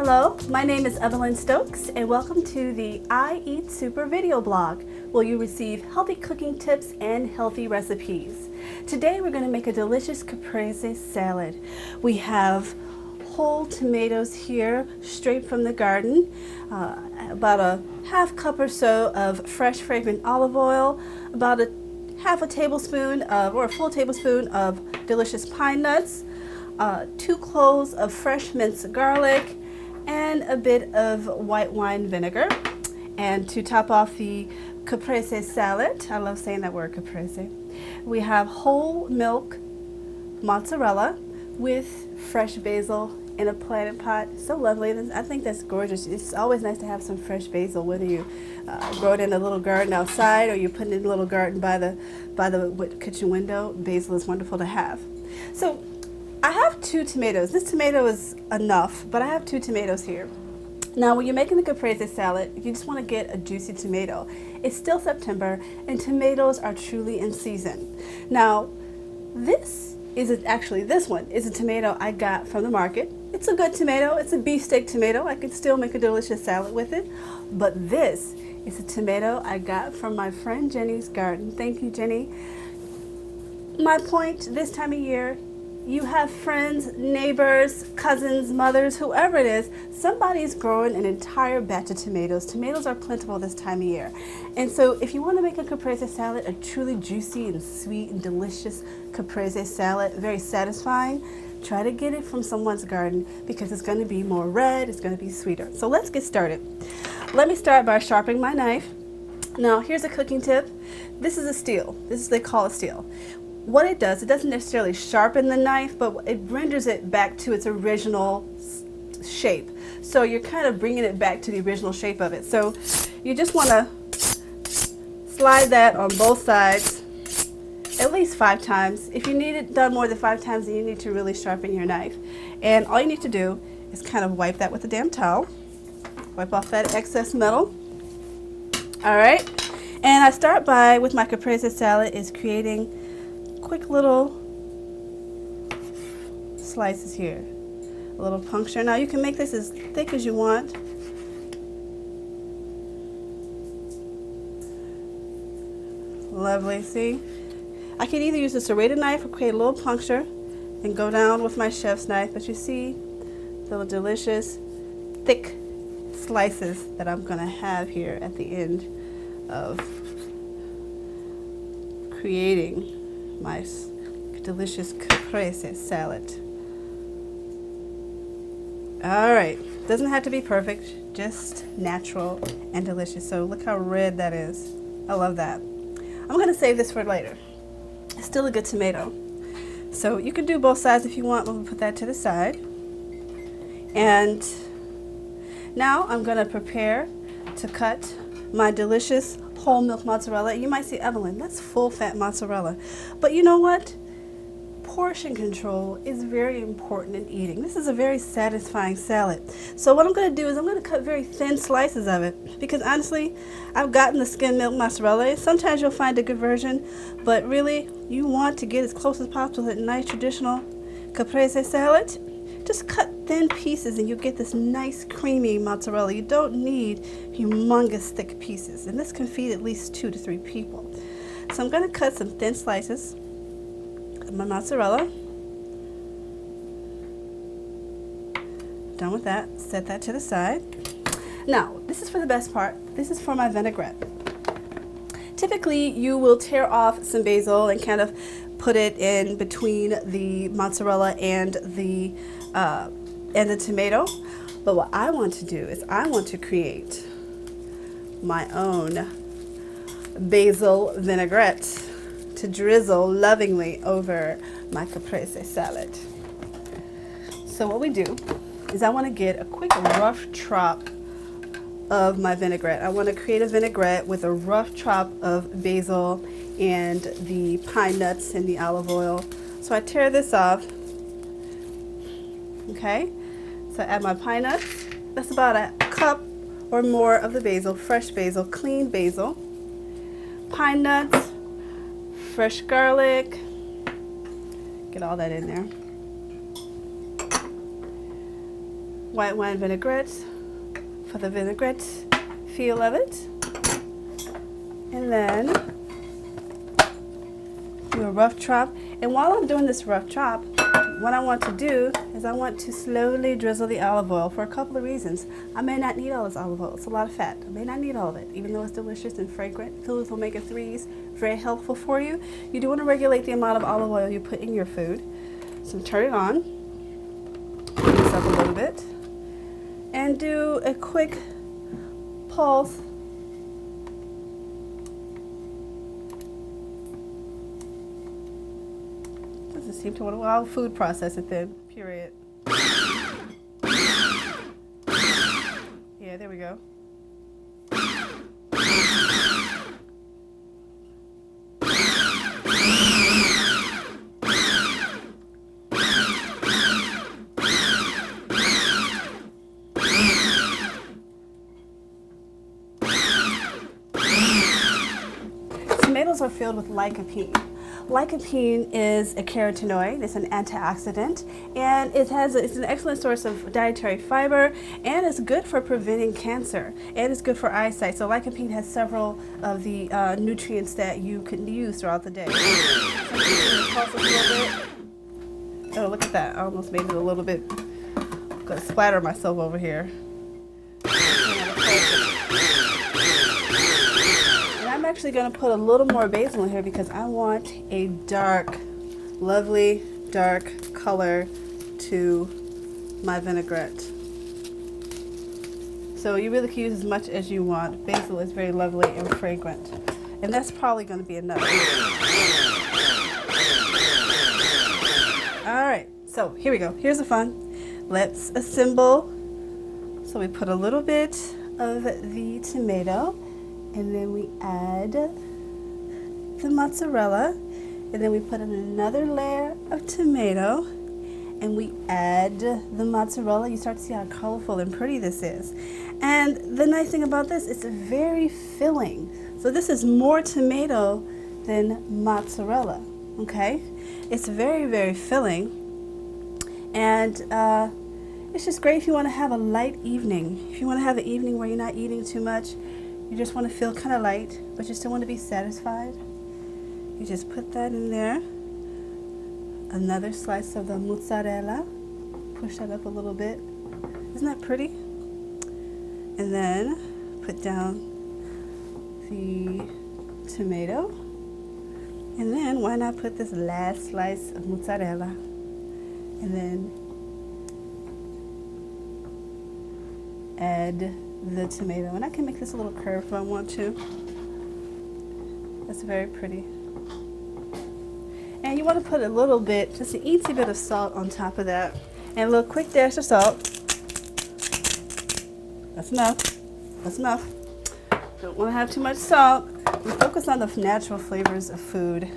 Hello, my name is Evelyn Stokes and welcome to the I Eat Super video blog where you receive healthy cooking tips and healthy recipes. Today we're going to make a delicious caprese salad. We have whole tomatoes here straight from the garden, about a half cup or so of fresh fragrant olive oil, about a half a tablespoon or a full tablespoon of delicious pine nuts, 2 cloves of fresh minced garlic, and a bit of white wine vinegar. And to top off the caprese salad, I love saying that word, caprese, we have whole milk mozzarella with fresh basil in a planted pot. So lovely. I think that's gorgeous. It's always nice to have some fresh basil, whether you grow it in a little garden outside or you put it in a little garden by the kitchen window. Basil is wonderful to have. So I have 2 tomatoes. This tomato is enough, but I have 2 tomatoes here. Now, when you're making the caprese salad, you just want to get a juicy tomato. It's still September, and tomatoes are truly in season. Now, this one is a tomato I got from the market. It's a good tomato. It's a beefsteak tomato. I could still make a delicious salad with it. But this is a tomato I got from my friend Jenny's garden. Thank you, Jenny. My point, this time of year, you have friends, neighbors, cousins, mothers, whoever it is, somebody's growing an entire batch of tomatoes. Tomatoes are plentiful this time of year. And so if you want to make a caprese salad, a truly juicy and sweet and delicious caprese salad, very satisfying, try to get it from someone's garden because it's going to be more red, it's going to be sweeter. So let's get started. Let me start by sharpening my knife. Now here's a cooking tip. This is a steel. They call a steel. What it does, it doesn't necessarily sharpen the knife, but it renders it back to its original shape. So you're kind of bringing it back to the original shape of it. So you just want to slide that on both sides at least 5 times. If you need it done more than 5 times, then you need to really sharpen your knife. And all you need to do is kind of wipe that with a damp towel. Wipe off that excess metal. All right. And I start by, with my caprese salad, is creating quick little slices here, a little puncture. Now you can make this as thick as you want. Lovely, see? I could either use a serrated knife or create a little puncture and go down with my chef's knife, but you see the delicious thick slices that I'm gonna have here at the end of creating my delicious caprese salad. All right, doesn't have to be perfect, just natural and delicious. So look how red that is. I love that. I'm gonna save this for later. It's still a good tomato. So you can do both sides if you want. We'll put that to the side. And now I'm gonna prepare to cut my delicious whole milk mozzarella. You might say, Evelyn, that's full fat mozzarella. But you know what? Portion control is very important in eating. This is a very satisfying salad. So what I'm going to do is I'm going to cut very thin slices of it because honestly, I've gotten the skim milk mozzarella. Sometimes you'll find a good version, but really you want to get as close as possible to a nice traditional caprese salad. Just cut thin pieces and you'll get this nice creamy mozzarella. You don't need humongous thick pieces, and this can feed at least 2 to 3 people. So I'm going to cut some thin slices of my mozzarella. Done with that, set that to the side. Now, this is for the best part. This is for my vinaigrette. Typically, you will tear off some basil and kind of put it in between the mozzarella and the tomato. But what I want to do is I want to create my own basil vinaigrette to drizzle lovingly over my caprese salad. So what we do is I want to get a quick rough chop of my vinaigrette. I want to create a vinaigrette with a rough chop of basil and the pine nuts and the olive oil. So I tear this off. Okay, so I add my pine nuts. That's about a cup or more of the basil, fresh basil, clean basil. Pine nuts, fresh garlic. Get all that in there. white wine vinaigrette for the vinaigrette feel of it. And then do a rough chop. And while I'm doing this rough chop, what I want to do is I want to slowly drizzle the olive oil for a couple of reasons. I may not need all this olive oil. It's a lot of fat. I may not need all of it, even though it's delicious and fragrant. Filled with omega-3s, very helpful for you. You do want to regulate the amount of olive oil you put in your food. So turn it on, heat this up a little bit, and do a quick pulse. Doesn't seem to want to, well, I'll food process it then, puree it. Yeah, there we go. Tomatoes are filled with lycopene. Lycopene is a carotenoid, it's an antioxidant, and it's an excellent source of dietary fiber, and it's good for preventing cancer, and it's good for eyesight. So lycopene has several of the nutrients that you can use throughout the day. Oh, look at that. I almost made it a little bit, I'm gonna splatter myself over here. I'm actually going to put a little more basil in here because I want a dark, lovely dark color to my vinaigrette. So you really can use as much as you want. Basil is very lovely and fragrant. And that's probably going to be enough. Alright, so here we go. Here's the fun. Let's assemble. So we put a little bit of the tomato, and then we add the mozzarella, and then we put in another layer of tomato, and we add the mozzarella. You start to see how colorful and pretty this is. And the nice thing about this, it's very filling. So this is more tomato than mozzarella, okay? It's very, very filling. And it's just great if you want to have a light evening. If you want to have an evening where you're not eating too much, you just want to feel kind of light, but you still want to be satisfied. You just put that in there. Another slice of the mozzarella. Push that up a little bit. Isn't that pretty? And then put down the tomato. And then why not put this last slice of mozzarella? And then add the tomato, and I can make this a little curved if I want to. That's very pretty. And you want to put a little bit, just an eensy bit of salt on top of that, and a little quick dash of salt. That's enough. That's enough. Don't want to have too much salt. We focus on the natural flavors of food.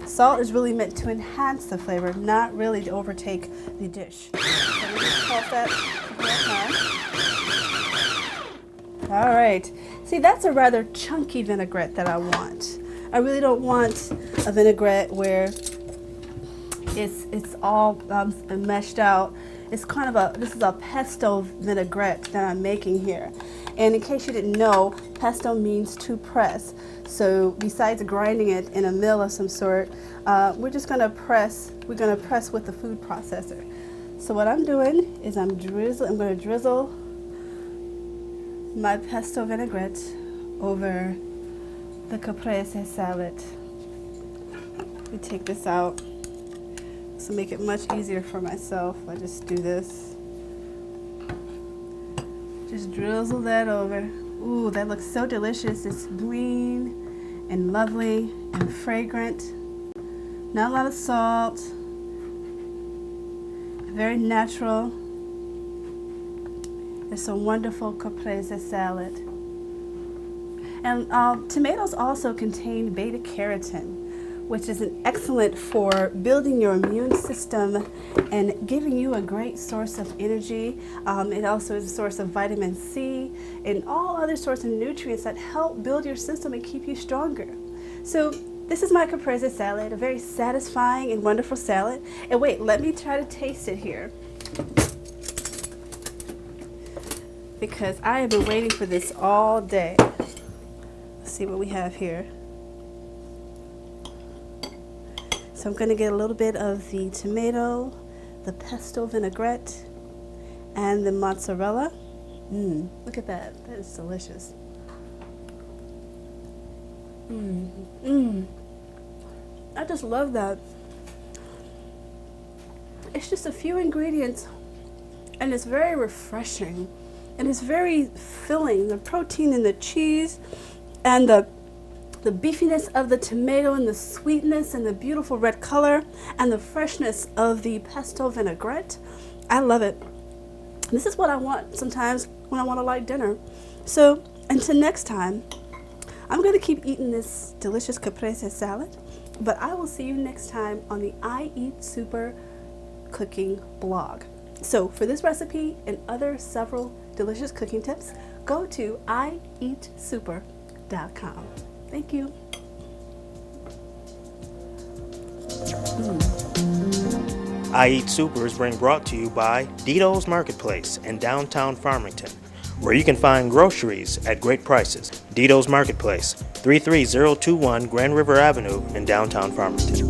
Salt is really meant to enhance the flavor, not really to overtake the dish. So we just pulse that. All right. See, that's a rather chunky vinaigrette that I want. I really don't want a vinaigrette where it's all meshed out. It's kind of this is a pesto vinaigrette that I'm making here. And in case you didn't know, pesto means to press. So besides grinding it in a mill of some sort, we're just going to press. We're going to press with the food processor. So what I'm doing is I'm going to drizzle my pesto vinaigrette over the caprese salad. Let me take this out. This will make it much easier for myself. I just do this. Just drizzle that over. Ooh, that looks so delicious. It's green and lovely and fragrant. Not a lot of salt. Very natural. It's a wonderful caprese salad. And tomatoes also contain beta-carotene, which is excellent for building your immune system and giving you a great source of energy. It also is a source of vitamin C and all other sorts of nutrients that help build your system and keep you stronger. So this is my caprese salad, a very satisfying and wonderful salad. And wait, let me try to taste it here. because I have been waiting for this all day. Let's see what we have here. So I'm going to get a little bit of the tomato, the pesto vinaigrette, and the mozzarella. Look at that. That is delicious. I just love that. It's just a few ingredients, and it's very refreshing, and it's very filling. The protein in the cheese, and the beefiness of the tomato, and the sweetness, and the beautiful red color, and the freshness of the pesto vinaigrette. I love it. This is what I want sometimes when I want a light dinner. So until next time, I'm going to keep eating this delicious caprese salad, but I will see you next time on the I Eat Super cooking blog. So for this recipe and other several delicious cooking tips, go to ieatsuper.com. Thank you. I Eat Super is being brought to you by Dito's Marketplace in downtown Farmington, where you can find groceries at great prices. Dito's Marketplace, 33021 Grand River Avenue in downtown Farmington.